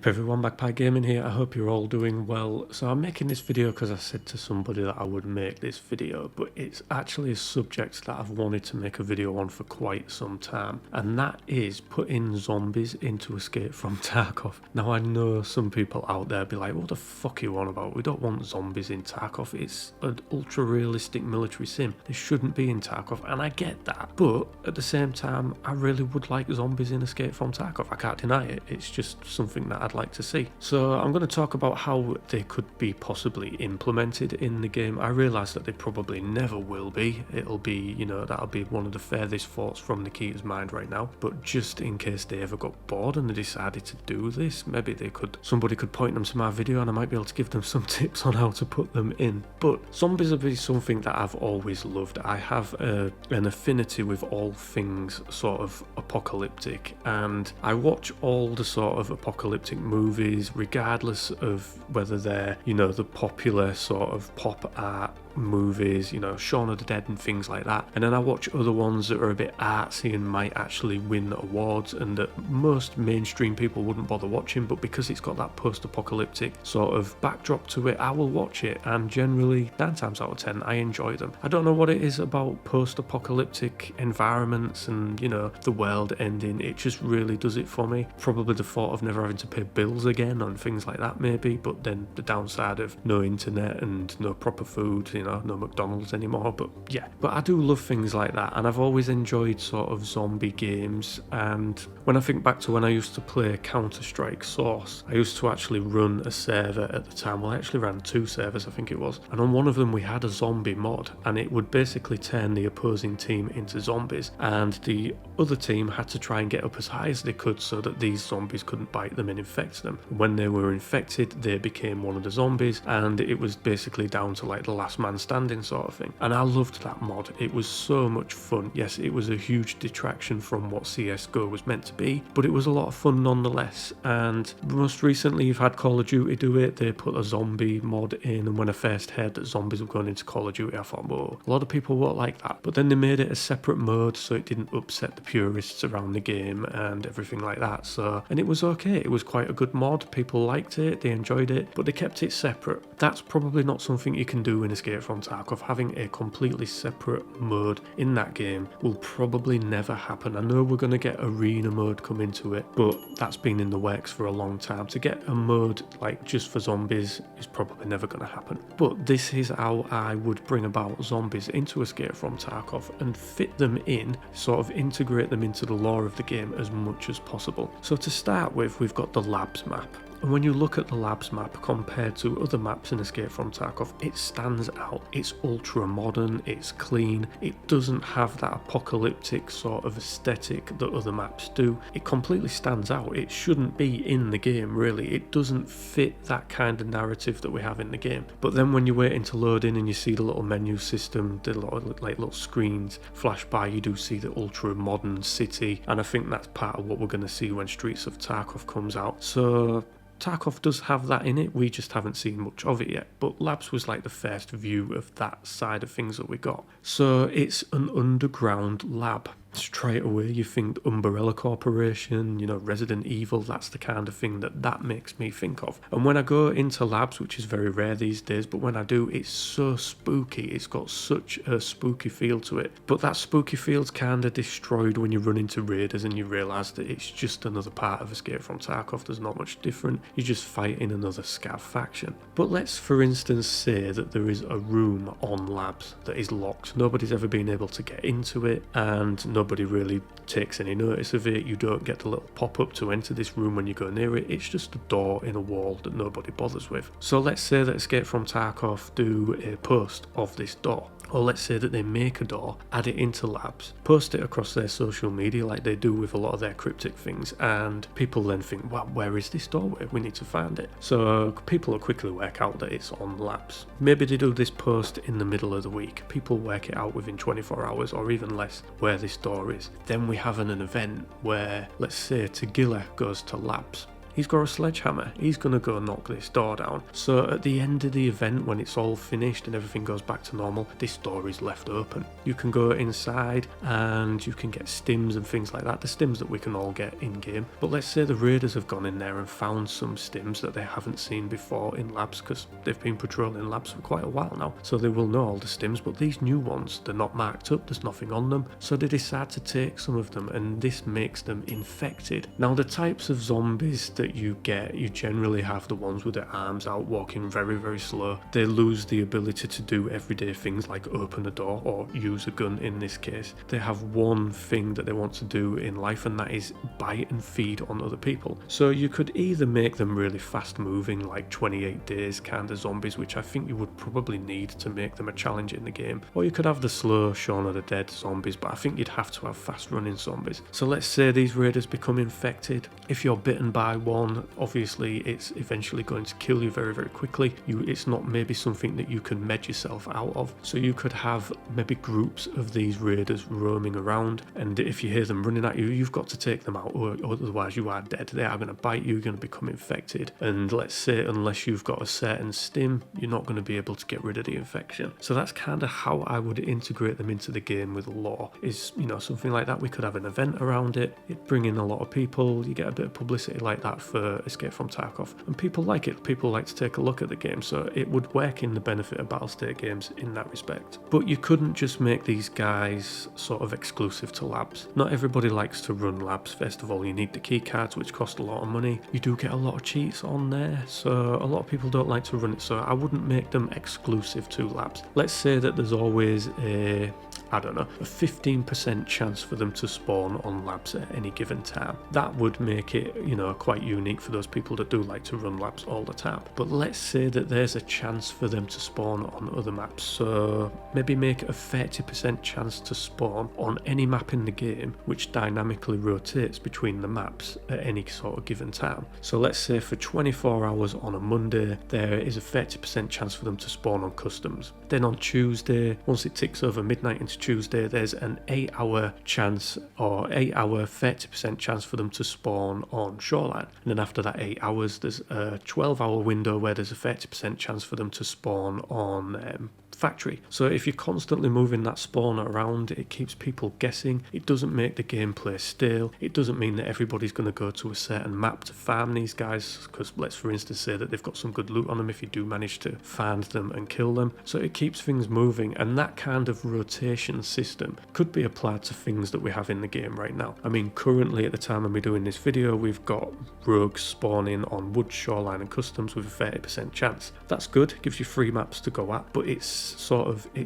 Yep everyone, Magpie Gaming here. I hope you're all doing well. So I'm making this video because I said to somebody that I would make this video, but it's actually a subject that I've wanted to make a video on for quite some time, and that is putting zombies into Escape from Tarkov. Now I know some people out there be like, what the fuck are you on about? We don't want zombies in Tarkov. It's an ultra realistic military sim. They shouldn't be in Tarkov, and I get that, but at the same time I really would like zombies in Escape from Tarkov. I can't deny it. It's just something that I'd like to see. So I'm going to talk about how they could be possibly implemented in the game. I realise that they probably never will be. It'll be, you know, that'll be one of the furthest thoughts from Nikita's mind right now. But just in case they ever got bored and they decided to do this, maybe somebody could point them to my video and I might be able to give them some tips on how to put them in. But zombies have been something that I've always loved. I have an affinity with all things sort of apocalyptic, and I watch all the sort of apocalyptic movies regardless of whether they're, you know, the popular sort of pop art movies, you know, Shaun of the Dead and things like that, and then I watch other ones that are a bit artsy and might actually win awards and that most mainstream people wouldn't bother watching, but because it's got that post-apocalyptic sort of backdrop to it, I will watch it, and generally 9 times out of 10 I enjoy them. I don't know what it is about post-apocalyptic environments and, you know, the world ending, it just really does it for me. Probably the thought of never having to pay bills again and things like that maybe, but then the downside of no internet and no proper food, you know, no McDonald's anymore. But yeah, but I do love things like that, and I've always enjoyed sort of zombie games. And when I think back to when I used to play Counter-Strike Source, I used to actually run a server at the time. Well, I actually ran 2 servers, I think it was, and on one of them we had a zombie mod, and it would basically turn the opposing team into zombies, and the other team had to try and get up as high as they could so that these zombies couldn't bite them and infect them. When they were infected, they became one of the zombies, and it was basically down to like the last man standing sort of thing. And I loved that mod. It was so much fun. Yes, it was a huge detraction from what CSGO was meant to be, but it was a lot of fun nonetheless. And most recently you've had Call of Duty do it. They put a zombie mod in, and when I first heard that zombies were going into Call of Duty, I thought, whoa, a lot of people won't like that. But then they made it a separate mode so it didn't upset the purists around the game and everything like that. So, and it was okay. It was quite a good mod. People liked it, they enjoyed it, but they kept it separate. That's probably not something you can do in Escape from Tarkov. Having a completely separate mode in that game will probably never happen. I know we're going to get arena mode come into it, but that's been in the works for a long time. To get a mode like just for zombies is probably never going to happen. But this is how I would bring about zombies into Escape from Tarkov and fit them in, sort of integrate them into the lore of the game as much as possible. So to start with, we've got the labs map. And when you look at the labs map compared to other maps in Escape from Tarkov, it stands out. It's ultra modern, it's clean, it doesn't have that apocalyptic sort of aesthetic that other maps do. It completely stands out. It shouldn't be in the game really. It doesn't fit that kind of narrative that we have in the game. But then when you're waiting to load in and you see the little menu system, the little screens flash by, you do see the ultra modern city, and I think that's part of what we're going to see when Streets of Tarkov comes out. So Tarkov does have that in it, we just haven't seen much of it yet, but Labs was like the first view of that side of things that we got. So it's an underground lab. Straight away you think Umbrella Corporation, you know, Resident Evil, that's the kind of thing that makes me think of. And when I go into labs, which is very rare these days, but when I do, it's so spooky. It's got such a spooky feel to it. But that spooky feel's kind of destroyed when you run into raiders and you realise that it's just another part of Escape from Tarkov. There's not much different. You're just fighting another scav faction. But let's for instance say that there is a room on labs that is locked. Nobody's ever been able to get into it, and nobody really takes any notice of it. You don't get the little pop-up to enter this room when you go near it. It's just a door in a wall that nobody bothers with. So let's say that Escape from Tarkov do a post of this door. Or let's say that they make a door, add it into labs, post it across their social media like they do with a lot of their cryptic things, and people then think, well, where is this doorway? We need to find it. So people will quickly work out that it's on labs. Maybe they do this post in the middle of the week. People work it out within 24 hours or even less where this door is. Then we have an event where, let's say, Tagilla goes to labs. he's got a sledgehammer, he's going to go knock this door down. So at the end of the event, when it's all finished and everything goes back to normal, this door is left open. You can go inside and you can get stims and things like that, the stims that we can all get in game. But let's say the raiders have gone in there and found some stims that they haven't seen before in labs, because they've been patrolling labs for quite a while now, so they will know all the stims. But these new ones, they're not marked up, there's nothing on them, so they decide to take some of them, and this makes them infected. Now the types of zombies that you get, you generally have the ones with their arms out, walking very, very slow. They lose the ability to do everyday things like open a door or use a gun in this case. They have one thing that they want to do in life, and that is bite and feed on other people. So you could either make them really fast moving, like 28 days kind of zombies, which I think you would probably need to make them a challenge in the game, or you could have the slow Shaun of the Dead zombies, but I think you'd have to have fast running zombies. So let's say these raiders become infected. If you're bitten by one, obviously it's eventually going to kill you very, very quickly. It's not maybe something that you can med yourself out of, so you could have maybe groups of these raiders roaming around, and if you hear them running at you, you've got to take them out, or otherwise you are dead. They are going to bite you, you're going to become infected, and let's say unless you've got a certain stim, you're not going to be able to get rid of the infection. So that's kind of how I would integrate them into the game with lore, is, you know, something like that. We could have an event around it, it'd bring in a lot of people, you get a bit of publicity like that for Escape from Tarkov, and people like it, people like to take a look at the game, so it would work in the benefit of Battlestate games in that respect. But you couldn't just make these guys sort of exclusive to labs. Not everybody likes to run labs. First of all, you need the key cards, which cost a lot of money. You do get a lot of cheats on there, so a lot of people don't like to run it, so I wouldn't make them exclusive to labs. Let's say that there's always a 15% chance for them to spawn on labs at any given time. That would make it, you know, quite unique for those people that do like to run labs all the time. But let's say that there's a chance for them to spawn on other maps, so maybe make a 30% chance to spawn on any map in the game, which dynamically rotates between the maps at any sort of given time. So let's say for 24 hours on a Monday, there is a 30% chance for them to spawn on customs. Then on Tuesday, once it ticks over midnight into Tuesday, there's an 8-hour chance, or 8-hour 30% chance for them to spawn on Shoreline. And then after that 8 hours, there's a 12-hour window where there's a 30% chance for them to spawn on Factory. So if you're constantly moving that spawner around, it keeps people guessing. It doesn't make the gameplay stale. It doesn't mean that everybody's going to go to a certain map to farm these guys, because let's for instance say that they've got some good loot on them if you do manage to find them and kill them. So it keeps things moving, and that kind of rotation system could be applied to things that we have in the game right now. I mean, currently at the time of me doing this video, we've got rogues spawning on Wood, Shoreline and Customs with a 30% chance. That's good, gives you 3 maps to go at, but it's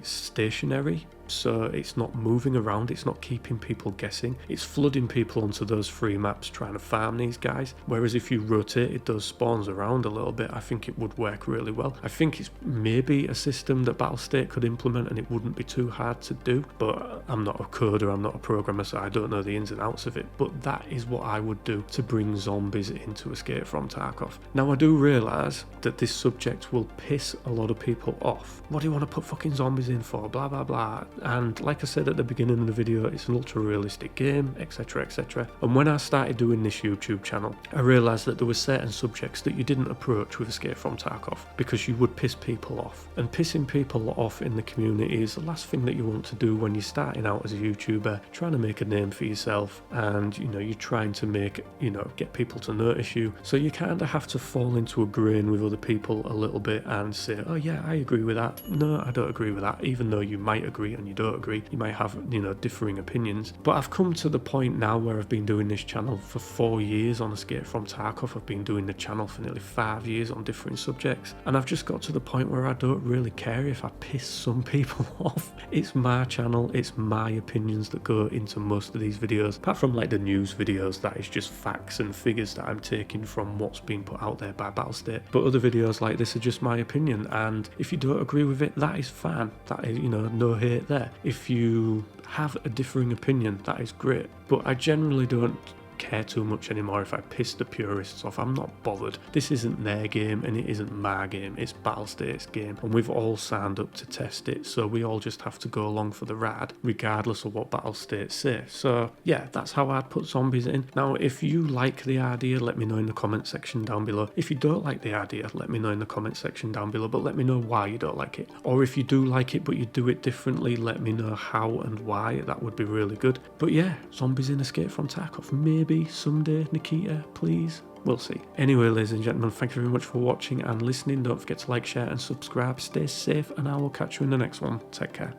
stationary, so it's not moving around, it's not keeping people guessing, it's flooding people onto those 3 maps trying to farm these guys. Whereas if you rotated those spawns around a little bit, I think it would work really well. I think it's maybe a system that Battlestate could implement and it wouldn't be too hard to do, but I'm not a coder, I'm not a programmer, so I don't know the ins and outs of it, but that is what I would do to bring zombies into Escape from Tarkov. Now I do realise that this subject will piss a lot of people off. What do you want to put fucking zombies in for? Blah blah blah. And like I said at the beginning of the video, it's an ultra realistic game, etc, etc. And when I started doing this YouTube channel, I realised that there were certain subjects that you didn't approach with Escape from Tarkov because you would piss people off. And pissing people off in the community is the last thing that you want to do when you're starting out as a YouTuber, trying to make a name for yourself, and you know, you're trying to make, you know, get people to notice you. So you kind of have to fall into a grain with other people a little bit and say, oh yeah, I agree with that. No, I don't agree with that, even though you might agree and you don't agree. You might have, you know, differing opinions. But I've come to the point now where I've been doing this channel for 4 years on Escape from Tarkov. I've been doing the channel for nearly 5 years on different subjects, and I've just got to the point where I don't really care if I piss some people off. It's my channel, it's my opinions that go into most of these videos, apart from like the news videos, that is just facts and figures that I'm taking from what's being put out there by Battlestate. But other videos like this are just my opinion, and if you don't agree with it, that is fine. That is, you know, no hate there. If you have a differing opinion, that is great, but I generally don't care too much anymore if I piss the purists off. I'm not bothered. This isn't their game and it isn't my game. It's Battlestate's game, and we've all signed up to test it, so we all just have to go along for the ride regardless of what Battlestate say. So yeah, that's how I'd put zombies in. Now if you like the idea, let me know in the comment section down below. If you don't like the idea, let me know in the comment section down below, but let me know why you don't like it. Or if you do like it but you do it differently, let me know how and why. That would be really good. But yeah, zombies in Escape from Tarkov. Maybe someday, Nikita, please. We'll see. Anyway, ladies and gentlemen, thank you very much for watching and listening. Don't forget to like, share and subscribe. Stay safe, and I will catch you in the next one. Take care.